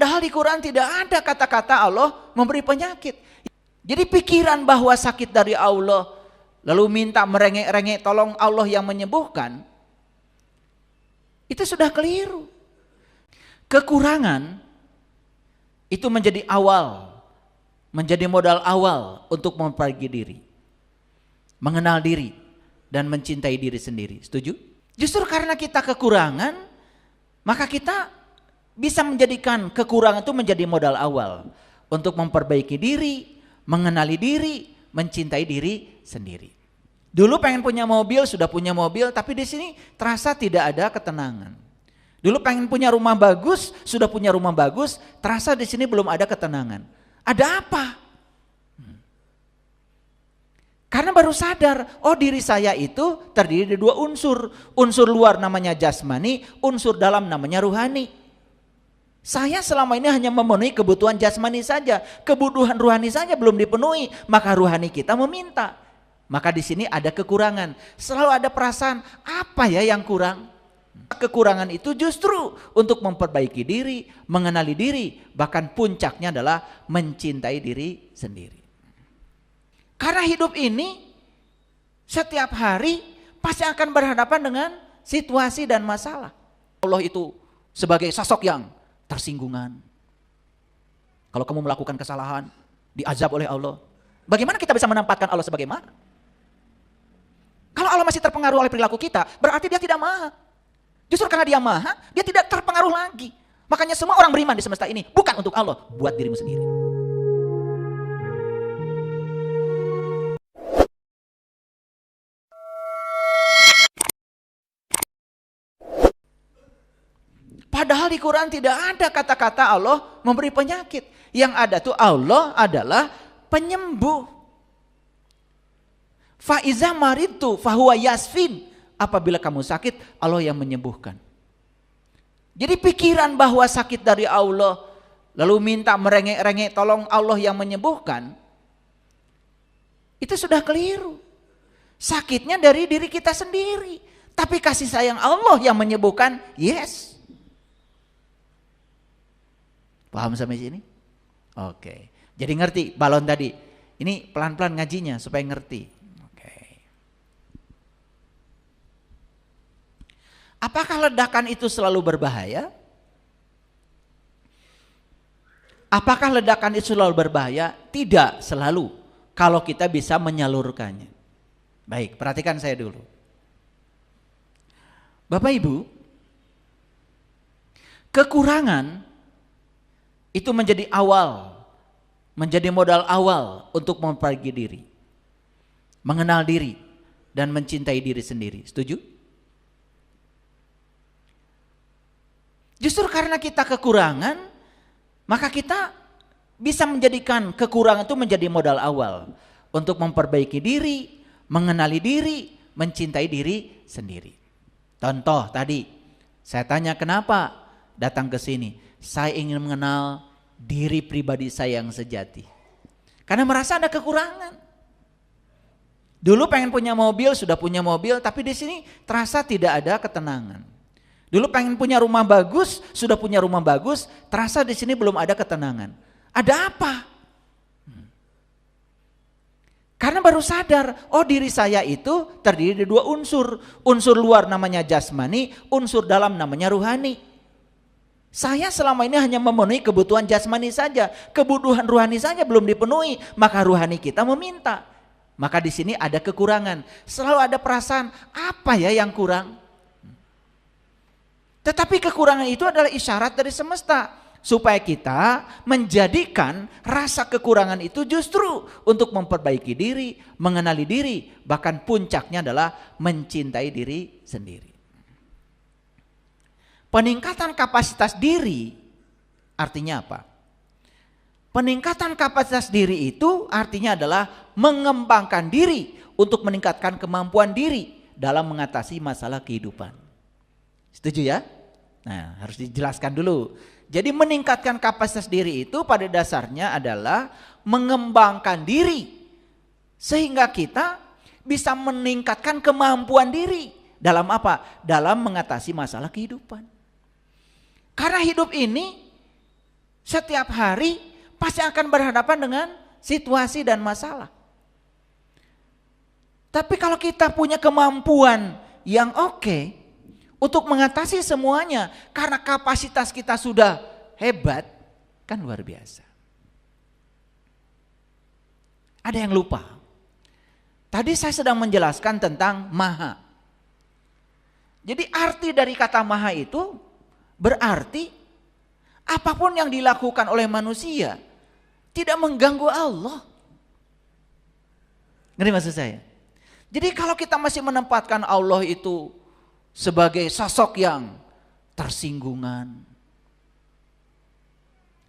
Padahal di Quran tidak ada kata-kata Allah memberi penyakit. Jadi pikiran bahwa sakit dari Allah, lalu minta merengek-rengek tolong Allah yang menyembuhkan, itu sudah keliru. Kekurangan itu menjadi modal awal untuk memperbaiki diri, mengenal diri, dan mencintai diri sendiri. Setuju? Justru karena kita kekurangan, maka kita bisa menjadikan kekurangan itu menjadi modal awal untuk memperbaiki diri, mengenali diri, mencintai diri sendiri. Dulu pengen punya mobil, sudah punya mobil, tapi di sini terasa tidak ada ketenangan. Dulu pengen punya rumah bagus, sudah punya rumah bagus, terasa di sini belum ada ketenangan. Ada apa? Karena baru sadar, oh diri saya itu terdiri dari dua unsur. Unsur luar namanya jasmani, unsur dalam namanya ruhani. Saya selama ini hanya memenuhi kebutuhan jasmani saja, kebutuhan ruhani saja belum dipenuhi, maka ruhani kita meminta. Maka di sini ada kekurangan. Selalu ada perasaan, apa ya yang kurang? Kekurangan itu justru untuk memperbaiki diri, mengenali diri, bahkan puncaknya adalah mencintai diri sendiri. Karena hidup ini setiap hari pasti akan berhadapan dengan situasi dan masalah. Allah itu sebagai sosok yang tersinggungan. Kalau kamu melakukan kesalahan, diazab oleh Allah. Bagaimana kita bisa menempatkan Allah sebagai maha? Kalau Allah masih terpengaruh oleh perilaku kita, berarti dia tidak maha. Justru karena dia maha, dia tidak terpengaruh lagi. Makanya semua orang beriman di semesta ini bukan untuk Allah, buat dirimu sendiri. Padahal di Quran tidak ada kata-kata Allah memberi penyakit. Yang ada tuh Allah adalah penyembuh. Faiza maritu fahuwa yasfin. Apabila kamu sakit, Allah yang menyembuhkan. Jadi pikiran bahwa sakit dari Allah, lalu minta merengek-rengek tolong Allah yang menyembuhkan, itu sudah keliru. Sakitnya dari diri kita sendiri. Tapi kasih sayang Allah yang menyembuhkan, yes. Paham sampai sini? Oke. Jadi ngerti balon tadi. Ini pelan-pelan ngajinya supaya ngerti. Oke. Apakah ledakan itu selalu berbahaya? Apakah ledakan itu selalu berbahaya? Tidak selalu. Kalau kita bisa menyalurkannya. Baik, perhatikan saya dulu. Bapak Ibu, kekurangan itu menjadi modal awal untuk memperbaiki diri, mengenal diri, dan mencintai diri sendiri. Setuju? Justru karena kita kekurangan, maka kita bisa menjadikan kekurangan itu menjadi modal awal untuk memperbaiki diri, mengenali diri, mencintai diri sendiri. Contoh tadi, saya tanya kenapa datang ke sini? Saya ingin mengenal diri pribadi saya yang sejati. Karena merasa ada kekurangan. Dulu pengen punya mobil, sudah punya mobil, tapi di sini terasa tidak ada ketenangan. Dulu pengen punya rumah bagus, sudah punya rumah bagus, terasa di sini belum ada ketenangan. Ada apa? Karena baru sadar, oh diri saya itu terdiri dari dua unsur. Unsur luar namanya jasmani, unsur dalam namanya ruhani. Saya selama ini hanya memenuhi kebutuhan jasmani saja, kebutuhan ruhani saja belum dipenuhi, maka ruhani kita meminta. Maka di sini ada kekurangan. Selalu ada perasaan, apa ya yang kurang? Tetapi kekurangan itu adalah isyarat dari semesta, supaya kita menjadikan rasa kekurangan itu justru untuk memperbaiki diri, mengenali diri, bahkan puncaknya adalah mencintai diri sendiri. Peningkatan kapasitas diri artinya apa? Peningkatan kapasitas diri itu artinya adalah mengembangkan diri untuk meningkatkan kemampuan diri dalam mengatasi masalah kehidupan. Setuju ya? Nah, harus dijelaskan dulu. Jadi meningkatkan kapasitas diri itu pada dasarnya adalah mengembangkan diri sehingga kita bisa meningkatkan kemampuan diri dalam apa? Dalam mengatasi masalah kehidupan. Karena hidup ini Setiap hari pasti akan berhadapan dengan situasi dan masalah. Tapi kalau kita punya kemampuan yang oke untuk mengatasi semuanya, karena kapasitas kita sudah hebat, kan luar biasa. Ada yang lupa. Tadi saya sedang menjelaskan tentang maha. Jadi arti dari kata maha itu berarti apapun yang dilakukan oleh manusia tidak mengganggu Allah. Ngerti maksud saya? Jadi kalau kita masih menempatkan Allah itu sebagai sosok yang tersinggungan.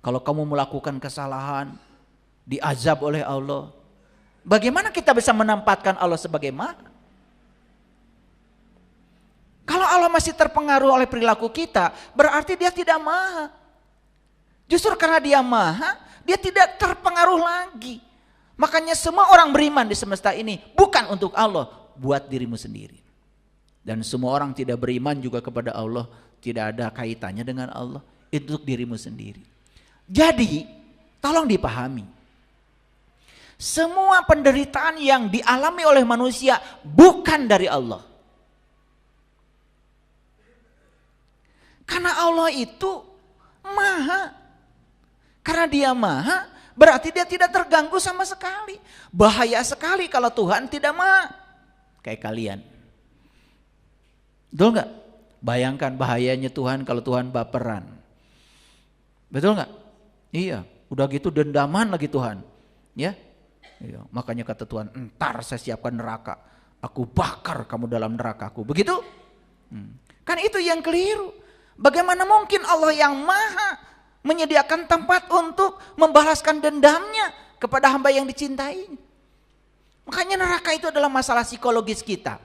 Kalau kamu melakukan kesalahan, diazab oleh Allah. Bagaimana kita bisa menempatkan Allah sebagai maha? Kalau Allah masih terpengaruh oleh perilaku kita, berarti dia tidak maha. Justru karena dia maha, dia tidak terpengaruh lagi. Makanya semua orang beriman di semesta ini bukan untuk Allah, buat dirimu sendiri. Dan semua orang tidak beriman juga kepada Allah, tidak ada kaitannya dengan Allah, itu untuk dirimu sendiri. Jadi, tolong dipahami. Semua penderitaan yang dialami oleh manusia bukan dari Allah. Karena Allah itu maha. Karena dia maha, berarti dia tidak terganggu sama sekali. Bahaya sekali kalau Tuhan tidak maha. Kayak kalian. Betul gak? Bayangkan bahayanya Tuhan kalau Tuhan baperan. Betul gak? Iya, udah gitu dendaman lagi Tuhan. Ya, iya. Makanya kata Tuhan, entar saya siapkan neraka. Aku bakar kamu dalam nerakaku. Begitu? Kan itu yang keliru. Bagaimana mungkin Allah yang maha menyediakan tempat untuk membalaskan dendamnya kepada hamba yang dicintai. Makanya neraka itu adalah masalah psikologis kita.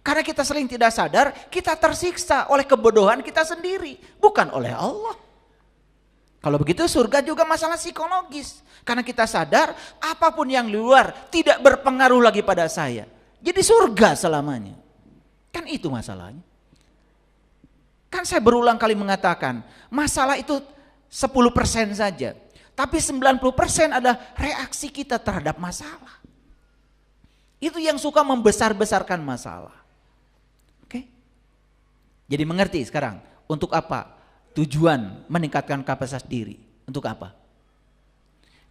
Karena kita sering tidak sadar, kita tersiksa oleh kebodohan kita sendiri, bukan oleh Allah. Kalau begitu surga juga masalah psikologis. Karena kita sadar apapun yang luar tidak berpengaruh lagi pada saya. Jadi surga selamanya. Kan itu masalahnya. Kan saya berulang kali mengatakan, masalah itu 10% saja. Tapi 90% adalah reaksi kita terhadap masalah. Itu yang suka membesar-besarkan masalah. Oke? Jadi mengerti sekarang, untuk apa tujuan meningkatkan kapasitas diri? Untuk apa?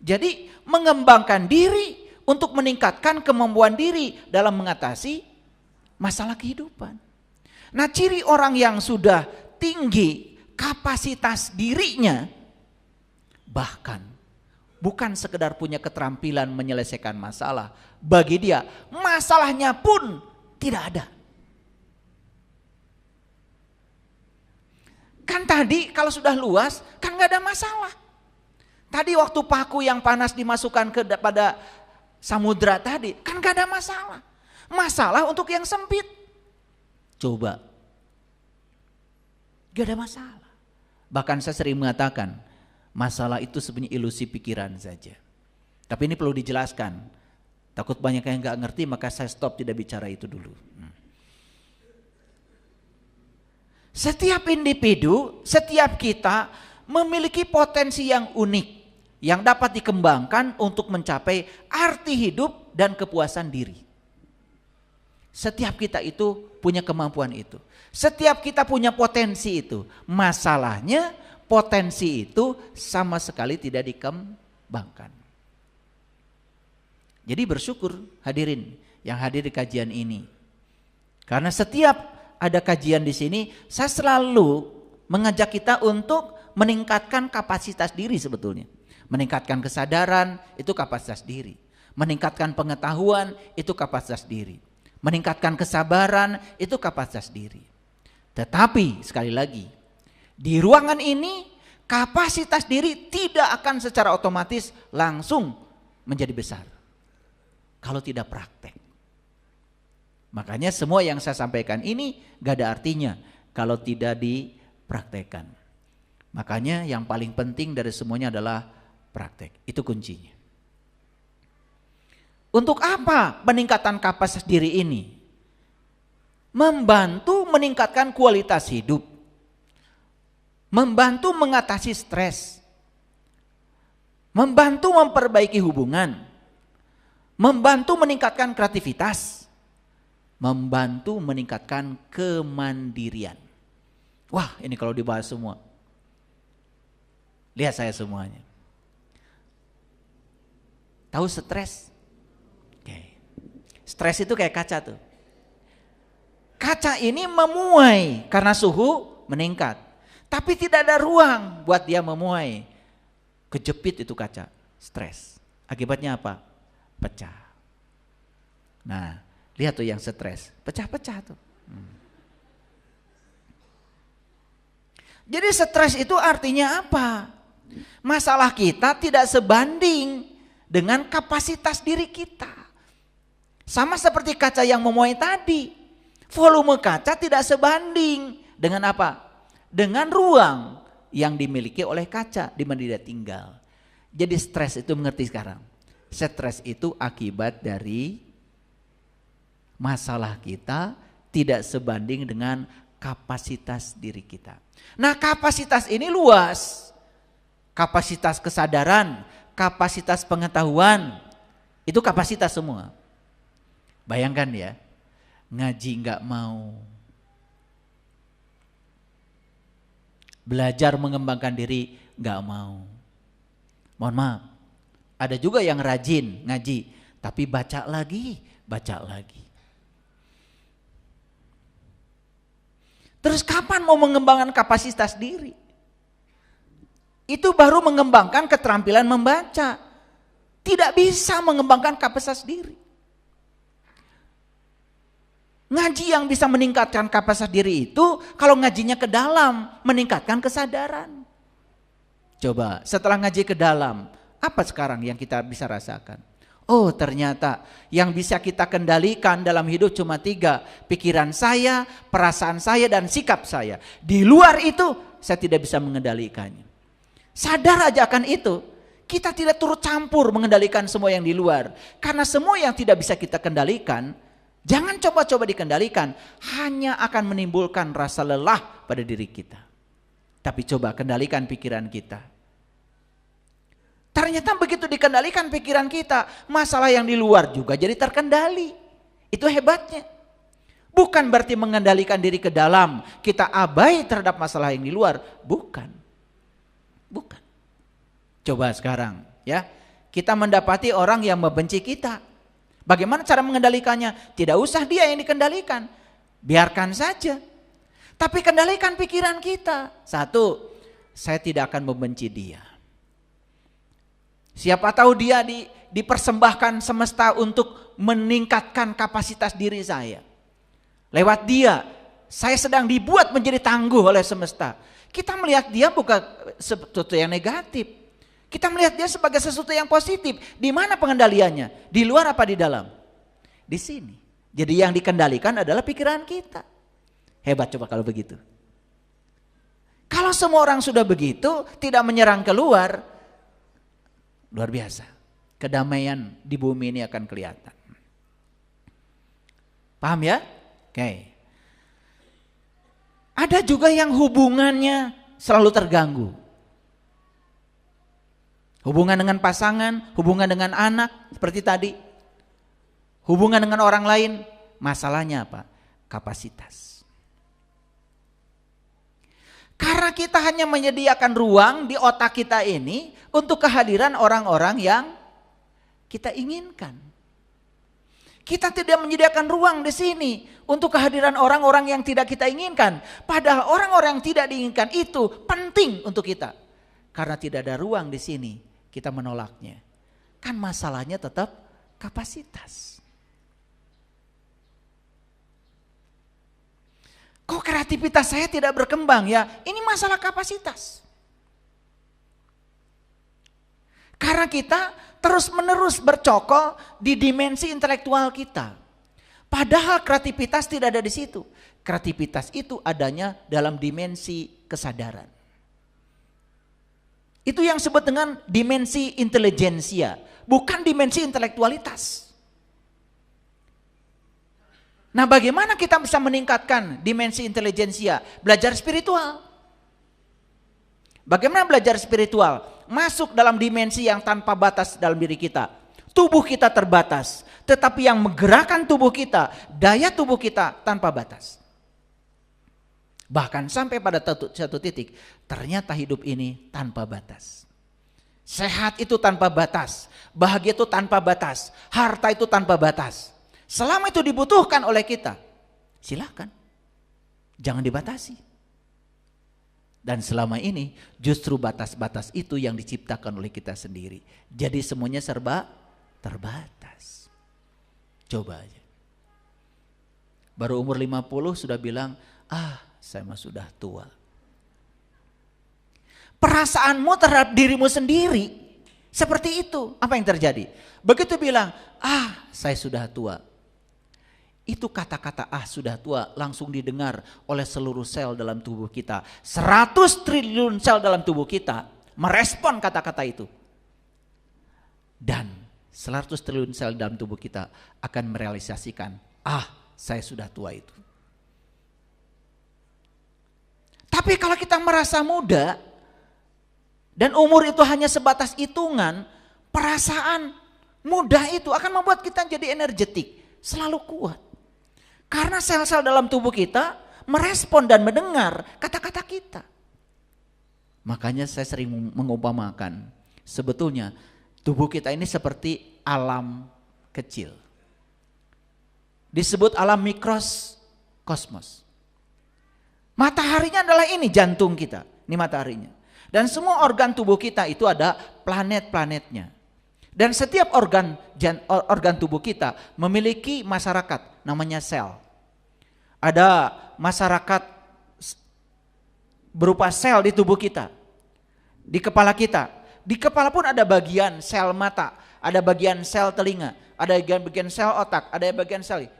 Jadi mengembangkan diri untuk meningkatkan kemampuan diri dalam mengatasi masalah kehidupan. Nah, ciri orang yang sudah tinggi kapasitas dirinya, bahkan bukan sekedar punya keterampilan menyelesaikan masalah, bagi dia masalahnya pun tidak ada. Kan tadi kalau sudah luas kan gak ada masalah. Tadi waktu paku yang panas dimasukkan pada samudra tadi kan gak ada masalah. Masalah untuk yang sempit. Coba, gak ada masalah. Bahkan saya sering mengatakan, masalah itu sebenarnya ilusi pikiran saja. Tapi ini perlu dijelaskan. Takut banyak yang gak ngerti, maka saya stop tidak bicara itu dulu. Setiap individu, setiap kita memiliki potensi yang unik yang dapat dikembangkan untuk mencapai arti hidup dan kepuasan diri. Setiap kita itu punya kemampuan itu. Setiap kita punya potensi itu. Masalahnya potensi itu sama sekali tidak dikembangkan. Jadi bersyukur hadirin yang hadir di kajian ini. Karena setiap ada kajian di sini, saya selalu mengajak kita untuk meningkatkan kapasitas diri sebetulnya. Meningkatkan kesadaran itu kapasitas diri. Meningkatkan pengetahuan itu kapasitas diri. Meningkatkan kesabaran itu kapasitas diri. Tetapi sekali lagi, di ruangan ini kapasitas diri tidak akan secara otomatis langsung menjadi besar kalau tidak praktek. Makanya semua yang saya sampaikan ini gak ada artinya kalau tidak dipraktekkan. Makanya yang paling penting dari semuanya adalah praktek. Itu kuncinya. Untuk apa peningkatan kapasitas diri ini? Membantu meningkatkan kualitas hidup. Membantu mengatasi stres. membantu memperbaiki hubungan, membantu meningkatkan kreativitas, membantu meningkatkan kemandirian. Wah, ini kalau dibahas semua. Lihat saya semuanya. Tahu stres? Oke. Stres itu kayak kaca tuh. Kaca ini memuai karena suhu meningkat. Tapi tidak ada ruang buat dia memuai. Kejepit itu kaca, stres. Akibatnya apa? Pecah. Nah, lihat tuh yang stres, pecah-pecah tuh. Jadi stres itu artinya apa? Masalah kita tidak sebanding dengan kapasitas diri kita. Sama seperti kaca yang memuai tadi. Volume kaca tidak sebanding dengan apa? Dengan ruang yang dimiliki oleh kaca di mana dia tinggal. Jadi stres itu mengerti sekarang. Stres itu akibat dari masalah kita tidak sebanding dengan kapasitas diri kita. Nah, kapasitas ini luas. Kapasitas kesadaran, kapasitas pengetahuan, itu kapasitas semua. Bayangkan ya, ngaji nggak mau, belajar mengembangkan diri nggak mau. Mohon maaf, ada juga yang rajin ngaji, tapi baca lagi. Terus kapan mau mengembangkan kapasitas diri? Itu baru mengembangkan keterampilan membaca. Tidak bisa mengembangkan kapasitas diri. Ngaji yang bisa meningkatkan kapasitas diri itu kalau ngajinya ke dalam, meningkatkan kesadaran. Coba setelah ngaji ke dalam, apa sekarang yang kita bisa rasakan? Oh, ternyata yang bisa kita kendalikan dalam hidup cuma 3. Pikiran saya, perasaan saya, dan sikap saya. Di luar itu saya tidak bisa mengendalikannya. Sadar aja akan itu. Kita tidak turut campur mengendalikan semua yang di luar. Karena semua yang tidak bisa kita kendalikan, jangan coba-coba dikendalikan. Hanya akan menimbulkan rasa lelah pada diri kita. Tapi coba kendalikan pikiran kita. Ternyata begitu dikendalikan pikiran kita, masalah yang di luar juga jadi terkendali. Itu hebatnya. Bukan berarti mengendalikan diri ke dalam, kita abai terhadap masalah yang di luar. Bukan. Coba sekarang ya, kita mendapati orang yang membenci kita. Bagaimana cara mengendalikannya? Tidak usah dia yang dikendalikan. Biarkan saja. Tapi kendalikan pikiran kita. 1, saya tidak akan membenci dia. Siapa tahu dia dipersembahkan semesta untuk meningkatkan kapasitas diri saya. Lewat dia, saya sedang dibuat menjadi tangguh oleh semesta. Kita melihat dia bukan sesuatu yang negatif. Kita melihat dia sebagai sesuatu yang positif. Di mana pengendaliannya? Di luar apa di dalam? Di sini. Jadi yang dikendalikan adalah pikiran kita. Hebat coba kalau begitu. Kalau semua orang sudah begitu, tidak menyerang keluar, luar biasa. Kedamaian di bumi ini akan kelihatan. Paham ya? Oke. Ada juga yang hubungannya selalu terganggu. Hubungan dengan pasangan, hubungan dengan anak, seperti tadi. Hubungan dengan orang lain, masalahnya apa? Kapasitas. Karena kita hanya menyediakan ruang di otak kita ini untuk kehadiran orang-orang yang kita inginkan. Kita tidak menyediakan ruang di sini untuk kehadiran orang-orang yang tidak kita inginkan. Padahal orang-orang yang tidak diinginkan itu penting untuk kita. Karena tidak ada ruang di sini, kita menolaknya. Kan masalahnya tetap kapasitas. Kok kreativitas saya tidak berkembang ya? Ini masalah kapasitas. Karena kita terus-menerus bercokol di dimensi intelektual kita. Padahal kreativitas tidak ada di situ. Kreativitas itu adanya dalam dimensi kesadaran. Itu yang disebut dengan dimensi intelijensia, bukan dimensi intelektualitas. Nah, bagaimana kita bisa meningkatkan dimensi intelijensia? Belajar spiritual. Bagaimana belajar spiritual? masuk dalam dimensi yang tanpa batas dalam diri kita. Tubuh kita terbatas, tetapi yang menggerakkan tubuh kita, daya tubuh kita tanpa batas. Bahkan sampai pada satu titik, ternyata hidup ini tanpa batas. Sehat itu tanpa batas, bahagia itu tanpa batas, harta itu tanpa batas. Selama itu dibutuhkan oleh kita, silakan, jangan dibatasi. Dan selama ini justru batas-batas itu yang diciptakan oleh kita sendiri. Jadi semuanya serba terbatas. Coba aja. Baru umur 50 sudah bilang, saya mah sudah tua. Perasaanmu terhadap dirimu sendiri seperti itu. Apa yang terjadi? Begitu bilang, saya sudah tua. Itu kata-kata sudah tua langsung didengar oleh seluruh sel dalam tubuh kita. 100 triliun sel dalam tubuh kita merespon kata-kata itu. Dan 100 triliun sel dalam tubuh kita akan merealisasikan, saya sudah tua itu. Tapi kalau kita merasa muda dan umur itu hanya sebatas hitungan, perasaan muda itu akan membuat kita jadi energetik, selalu kuat. Karena sel-sel dalam tubuh kita merespon dan mendengar kata-kata kita. Makanya saya sering mengumpamakan, sebetulnya tubuh kita ini seperti alam kecil. Disebut alam mikrokosmos. Mataharinya adalah ini jantung kita, ini mataharinya. Dan semua organ tubuh kita itu ada planet-planetnya. Dan setiap organ tubuh kita memiliki masyarakat, namanya sel. Ada masyarakat berupa sel di tubuh kita, di kepala kita. Di kepala pun ada bagian sel mata, ada bagian sel telinga, ada bagian sel otak, ada bagian sel.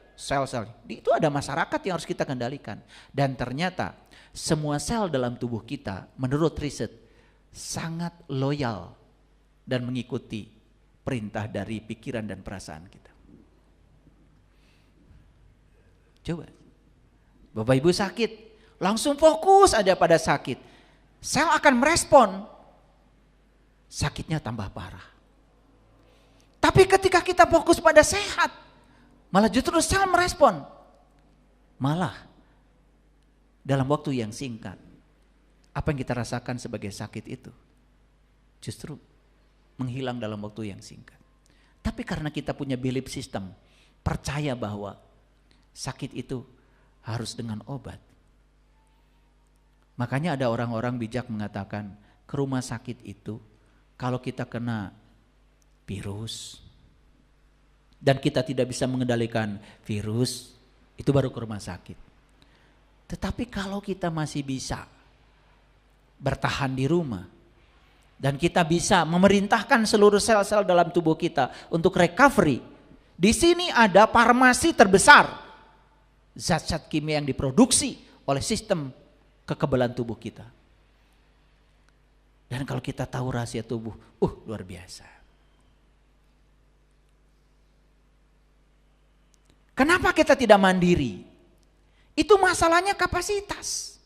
Itu ada masyarakat yang harus kita kendalikan. Dan ternyata semua sel dalam tubuh kita menurut riset sangat loyal dan mengikuti perintah dari pikiran dan perasaan kita. Coba, Bapak Ibu sakit, langsung fokus aja pada sakit. Sel akan merespon, sakitnya tambah parah. Tapi ketika kita fokus pada sehat, malah justru sel merespon. Malah dalam waktu yang singkat, apa yang kita rasakan sebagai sakit itu justru menghilang dalam waktu yang singkat. Tapi karena kita punya belief system, percaya bahwa sakit itu harus dengan obat. Makanya ada orang-orang bijak mengatakan, ke rumah sakit itu kalau kita kena virus dan kita tidak bisa mengendalikan virus, itu baru ke rumah sakit. Tetapi kalau kita masih bisa bertahan di rumah, dan kita bisa memerintahkan seluruh sel-sel dalam tubuh kita untuk recovery. Di sini ada farmasi terbesar. Zat-zat kimia yang diproduksi oleh sistem kekebalan tubuh kita. Dan kalau kita tahu rahasia tubuh, luar biasa. Kenapa kita tidak mandiri? Itu masalahnya kapasitas.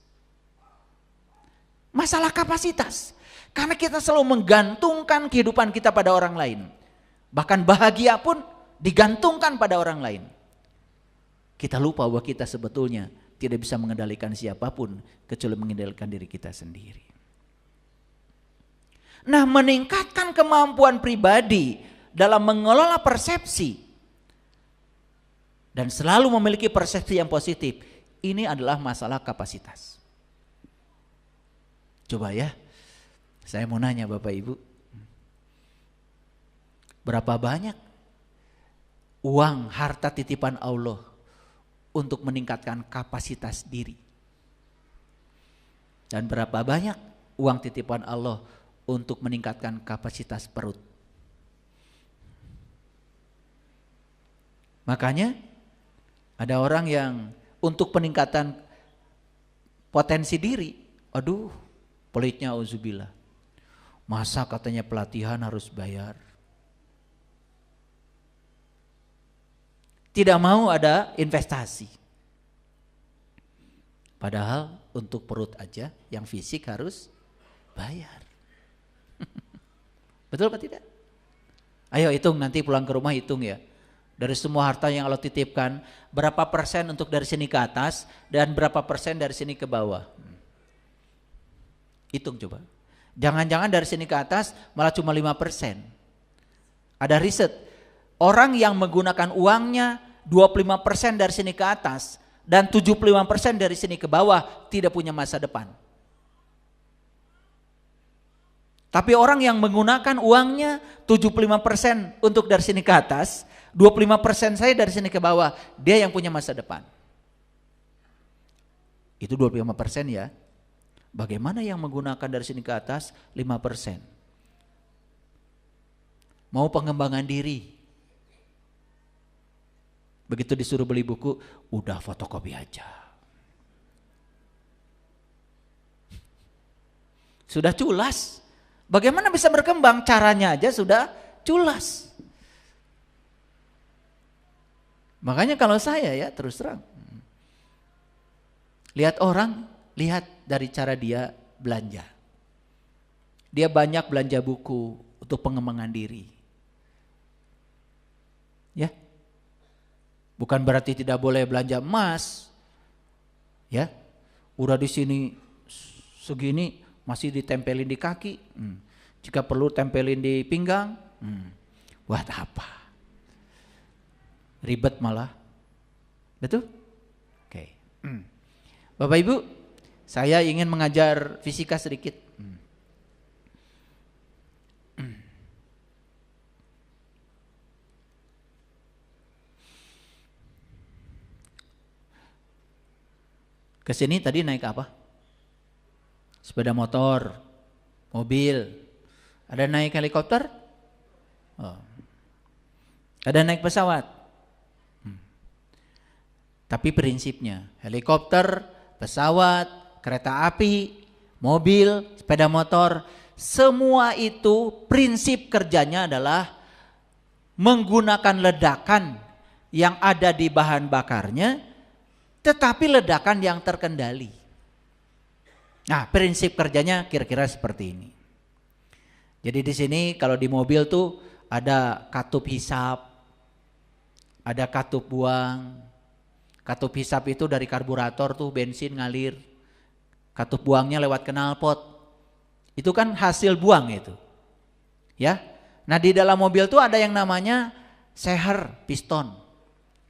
Masalah kapasitas. Karena kita selalu menggantungkan kehidupan kita pada orang lain. Bahkan bahagia pun digantungkan pada orang lain. Kita lupa bahwa kita sebetulnya tidak bisa mengendalikan siapapun kecuali mengendalikan diri kita sendiri. Nah, meningkatkan kemampuan pribadi dalam mengelola persepsi dan selalu memiliki persepsi yang positif, ini adalah masalah kapasitas. Coba ya. Saya mau nanya Bapak Ibu, berapa banyak uang harta titipan Allah untuk meningkatkan kapasitas diri? Dan berapa banyak uang titipan Allah untuk meningkatkan kapasitas perut? Makanya ada orang yang untuk peningkatan potensi diri, pelitnya auzubillah. Masa katanya pelatihan harus bayar? Tidak mau ada investasi. Padahal untuk perut aja yang fisik harus bayar. Betul apa tidak? Ayo hitung, nanti pulang ke rumah hitung ya. Dari semua harta yang Allah titipkan, berapa persen untuk dari sini ke atas dan berapa persen dari sini ke bawah. Hitung coba. Jangan-jangan dari sini ke atas malah cuma 5%. Ada riset, orang yang menggunakan uangnya 25% dari sini ke atas dan 75% dari sini ke bawah tidak punya masa depan. Tapi orang yang menggunakan uangnya 75% untuk dari sini ke atas, 25% saya dari sini ke bawah, dia yang punya masa depan. Itu 25% ya. Bagaimana yang menggunakan dari sini ke atas 5%? Mau pengembangan diri. Begitu disuruh beli buku, udah fotokopi aja. Sudah culas. Bagaimana bisa berkembang? Caranya aja sudah culas. Makanya kalau saya ya terus terang. Lihat orang, lihat dari cara dia belanja. Dia banyak belanja buku untuk pengembangan diri. Ya. Bukan berarti tidak boleh belanja emas. Ya. Udah di sini segini masih ditempelin di kaki. Jika perlu tempelin di pinggang. Buat apa? Ribet malah. Betul? Oke. Bapak Ibu, saya ingin mengajar fisika sedikit. Kesini tadi naik apa? Sepeda motor, mobil, ada naik helikopter? Oh. Ada naik pesawat? Tapi prinsipnya helikopter, pesawat, kereta api, mobil, sepeda motor, semua itu prinsip kerjanya adalah menggunakan ledakan yang ada di bahan bakarnya, tetapi ledakan yang terkendali. Nah, prinsip kerjanya kira-kira seperti ini. Jadi di sini kalau di mobil tuh ada katup hisap, ada katup buang. Katup hisap itu dari karburator tuh bensin ngalir. Katup buangnya lewat knalpot. Itu kan hasil buang itu. Ya. Nah, di dalam mobil tuh ada yang namanya seher, piston.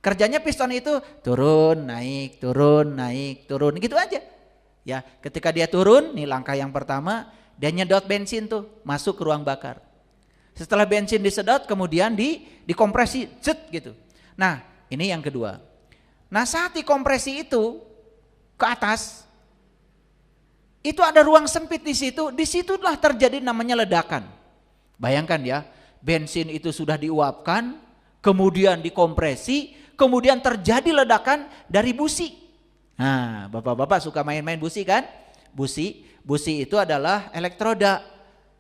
Kerjanya piston itu turun, naik, turun, gitu aja. Ya, ketika dia turun, nih langkah yang pertama, dia nyedot bensin tuh masuk ke ruang bakar. Setelah bensin disedot, kemudian dikompresi, zet gitu. Nah, ini yang kedua. Nah, saat dikompresi itu ke atas, itu ada ruang sempit di situ. Disitulah terjadi namanya ledakan. Bayangkan ya, bensin itu sudah diuapkan, kemudian dikompresi, kemudian terjadi ledakan dari busi. Nah, bapak-bapak suka main-main busi kan? Busi itu adalah elektroda,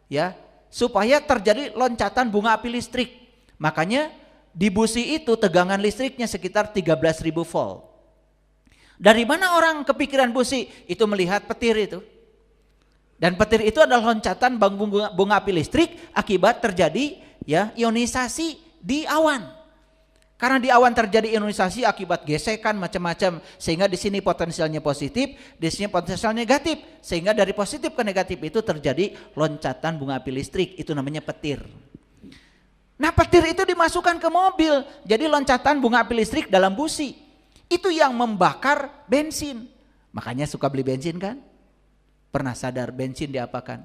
ya, supaya terjadi loncatan bunga api listrik. Makanya di busi itu tegangan listriknya sekitar 13.000 volt. Dari mana orang kepikiran busi? Itu melihat petir itu. Dan petir itu adalah loncatan bunga api listrik akibat terjadi ya ionisasi di awan. Karena di awan terjadi ionisasi akibat gesekan macam-macam, sehingga di sini potensialnya positif, di sini potensialnya negatif, sehingga dari positif ke negatif itu terjadi loncatan bunga api listrik, itu namanya petir. Nah, petir itu dimasukkan ke mobil, jadi loncatan bunga api listrik dalam busi, itu yang membakar bensin. Makanya suka beli bensin kan? Pernah sadar bensin diapakan?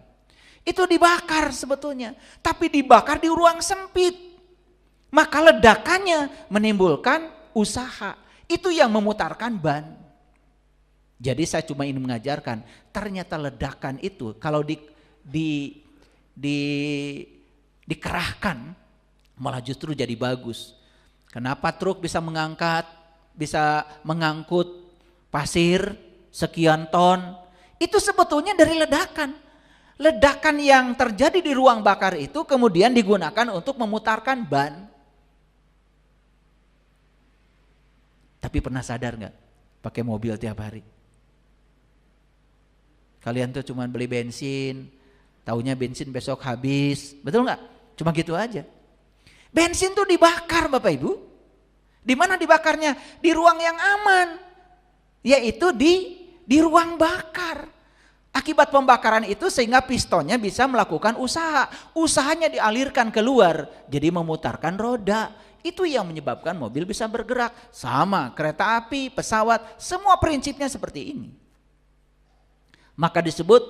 Itu dibakar sebetulnya, tapi dibakar di ruang sempit. Maka ledakannya menimbulkan usaha. Itu yang memutarkan ban. Jadi saya cuma ingin mengajarkan, ternyata ledakan itu kalau dikerahkan malah justru jadi bagus. Kenapa truk bisa mengangkut pasir sekian ton? Itu sebetulnya dari ledakan. Ledakan yang terjadi di ruang bakar itu kemudian digunakan untuk memutarkan ban. Tapi pernah sadar gak pakai mobil tiap hari? Kalian tuh cuma beli bensin, taunya bensin besok habis, betul nggak? Cuma gitu aja. Bensin tuh dibakar Bapak Ibu. Di mana dibakarnya? Di ruang yang aman, yaitu di ruang bakar. Akibat pembakaran itu sehingga pistonnya bisa melakukan usaha. Usahanya dialirkan keluar, jadi memutarkan roda. Itu yang menyebabkan mobil bisa bergerak. Sama kereta api, pesawat, semua prinsipnya seperti ini. Maka disebut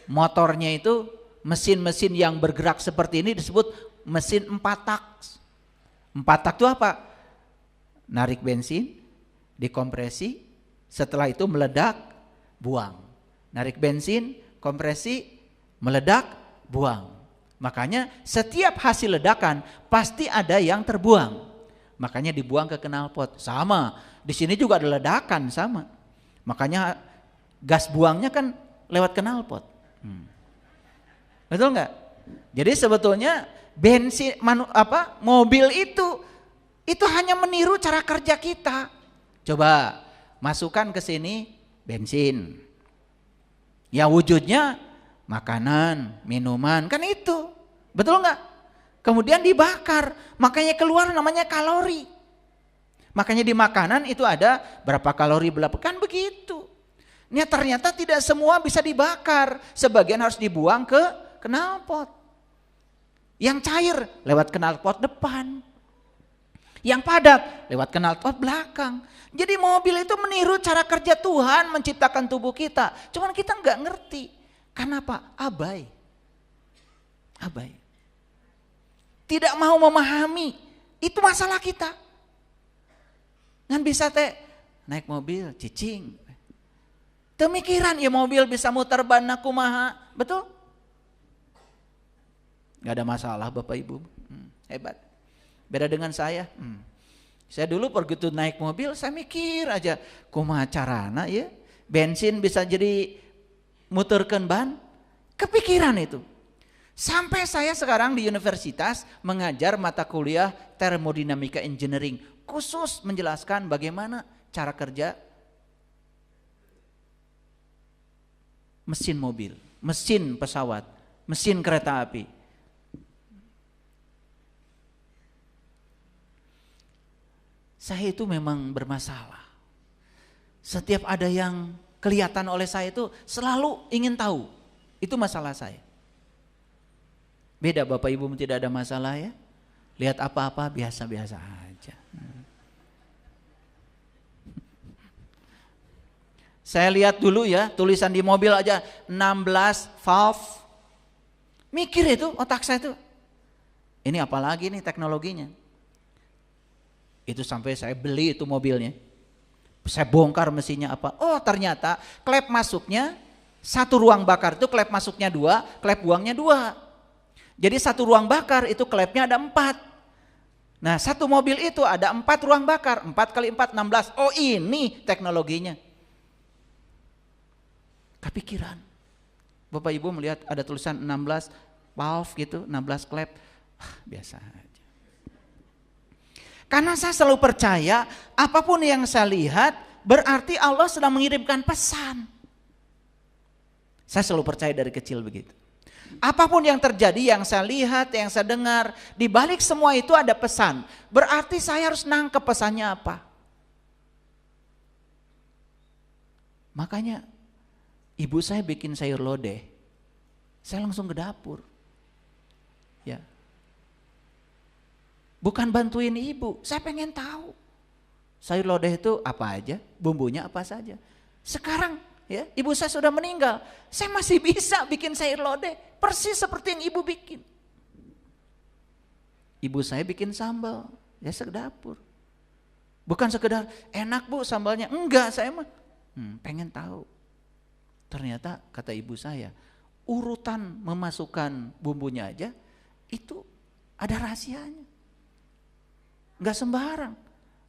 motornya itu, mesin-mesin yang bergerak seperti ini disebut mesin 4 tak. 4 tak itu apa? Narik bensin, dikompresi, setelah itu meledak, buang. Narik bensin, kompresi, meledak, buang. Makanya setiap hasil ledakan pasti ada yang terbuang. Makanya dibuang ke knalpot. Sama, di sini juga ada ledakan sama. Makanya gas buangnya kan lewat knalpot. Betul nggak? Jadi sebetulnya bensin mobil itu hanya meniru cara kerja kita. Coba masukkan ke sini bensin. Ya wujudnya makanan, minuman, kan itu. Betul nggak? Kemudian dibakar, makanya keluar namanya kalori. Makanya di makanan itu ada berapa kalori, kan begitu. Ini ternyata tidak semua bisa dibakar, sebagian harus dibuang ke knalpot. Yang cair lewat knalpot depan, yang padat lewat knalpot belakang. Jadi mobil itu meniru cara kerja Tuhan menciptakan tubuh kita. Cuman kita nggak ngerti. Kenapa? Abai. Tidak mau memahami. Itu masalah kita. Ngan bisa naik mobil cicing. Pemikiran ya mobil bisa muter ban kumaha. Betul? Gak ada masalah Bapak Ibu. Hebat. Beda dengan saya. Saya dulu begitu naik mobil saya mikir aja kumaha carana ya bensin bisa jadi muterkeun ban. Kepikiran itu. Sampai saya sekarang di universitas mengajar mata kuliah termodinamika engineering, khusus menjelaskan bagaimana cara kerja mesin mobil, mesin pesawat, mesin kereta api. Saya itu memang bermasalah. Setiap ada yang kelihatan oleh saya itu selalu ingin tahu. Itu masalah saya. Beda Bapak Ibu tidak ada masalah ya. Lihat apa-apa biasa-biasa aja. Saya lihat dulu ya tulisan di mobil aja 16 valve. Mikir itu otak saya tuh. Ini apalagi nih teknologinya. Itu sampai saya beli itu mobilnya. Saya bongkar mesinnya apa. Oh ternyata klep masuknya satu ruang bakar itu klep masuknya 2, klep buangnya 2. Jadi satu ruang bakar itu klepnya ada 4. Nah satu mobil itu ada 4 ruang bakar. 4 kali 4, 16. Oh ini teknologinya. Kepikiran. Bapak Ibu melihat ada tulisan 16 valve gitu, 16 klep. Biasa aja. Karena saya selalu percaya apapun yang saya lihat berarti Allah sedang mengirimkan pesan. Saya selalu percaya dari kecil begitu. Apapun yang terjadi, yang saya lihat, yang saya dengar, di balik semua itu ada pesan. Berarti saya harus nangkep pesannya apa. Makanya ibu saya bikin sayur lodeh. Saya langsung ke dapur. Ya. Bukan bantuin ibu, saya pengen tahu. Sayur lodeh itu apa aja, bumbunya apa saja. Sekarang ya, ibu saya sudah meninggal, saya masih bisa bikin sayur lodeh persis seperti yang ibu bikin. Ibu saya bikin sambal, ya ke dapur. Bukan sekedar enak bu sambalnya, enggak saya mah pengen tahu. Ternyata kata ibu saya, urutan memasukkan bumbunya aja itu ada rahasianya. Gak sembarang,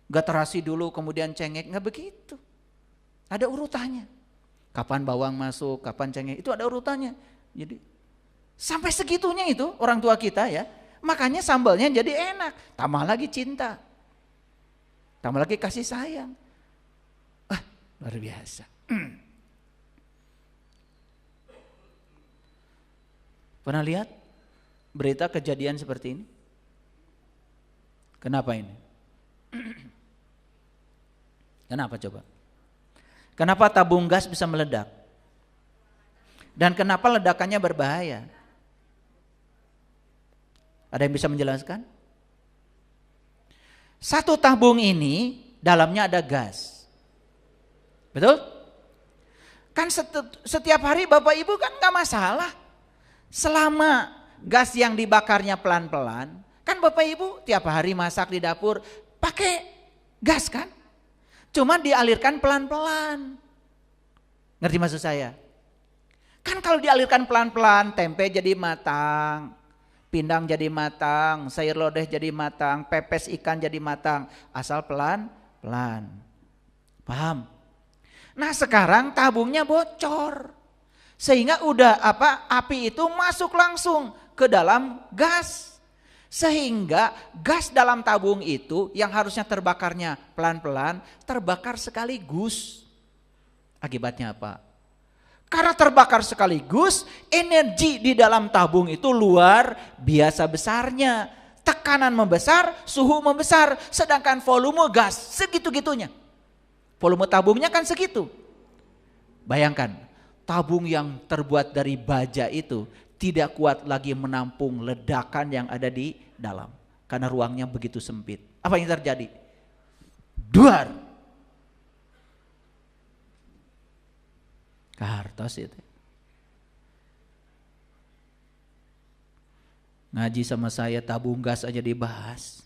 gak terasi dulu kemudian cengek, gak begitu. Ada urutannya. Kapan bawang masuk, kapan cengek, itu ada urutannya. Jadi sampai segitunya itu orang tua kita ya. Makanya sambalnya jadi enak, tambah lagi cinta. Tambah lagi kasih sayang. Luar biasa. Pernah lihat berita kejadian seperti ini? Kenapa ini? Kenapa coba? Kenapa tabung gas bisa meledak? Dan kenapa ledakannya berbahaya? Ada yang bisa menjelaskan? Satu tabung ini dalamnya ada gas. Betul? Kan setiap hari Bapak Ibu kan gak masalah. Selama gas yang dibakarnya pelan-pelan, kan Bapak Ibu tiap hari masak di dapur pakai gas kan? Cuma dialirkan pelan-pelan. Ngerti maksud saya? Kan kalau dialirkan pelan-pelan, tempe jadi matang, pindang jadi matang, sayur lodeh jadi matang, pepes ikan jadi matang, asal pelan-pelan. Paham? Nah sekarang tabungnya bocor. Sehingga api itu masuk langsung ke dalam gas. Sehingga gas dalam tabung itu yang harusnya terbakarnya pelan-pelan, terbakar sekaligus. Akibatnya apa? Karena terbakar sekaligus, energi di dalam tabung itu luar biasa besarnya. Tekanan membesar, suhu membesar, sedangkan volume gas segitu-gitunya. Volume tabungnya kan segitu. Bayangkan, tabung yang terbuat dari baja itu tidak kuat lagi menampung ledakan yang ada di dalam. Karena ruangnya begitu sempit. Apa yang terjadi? Duar. Kartos itu. Ngaji sama saya tabung gas aja dibahas.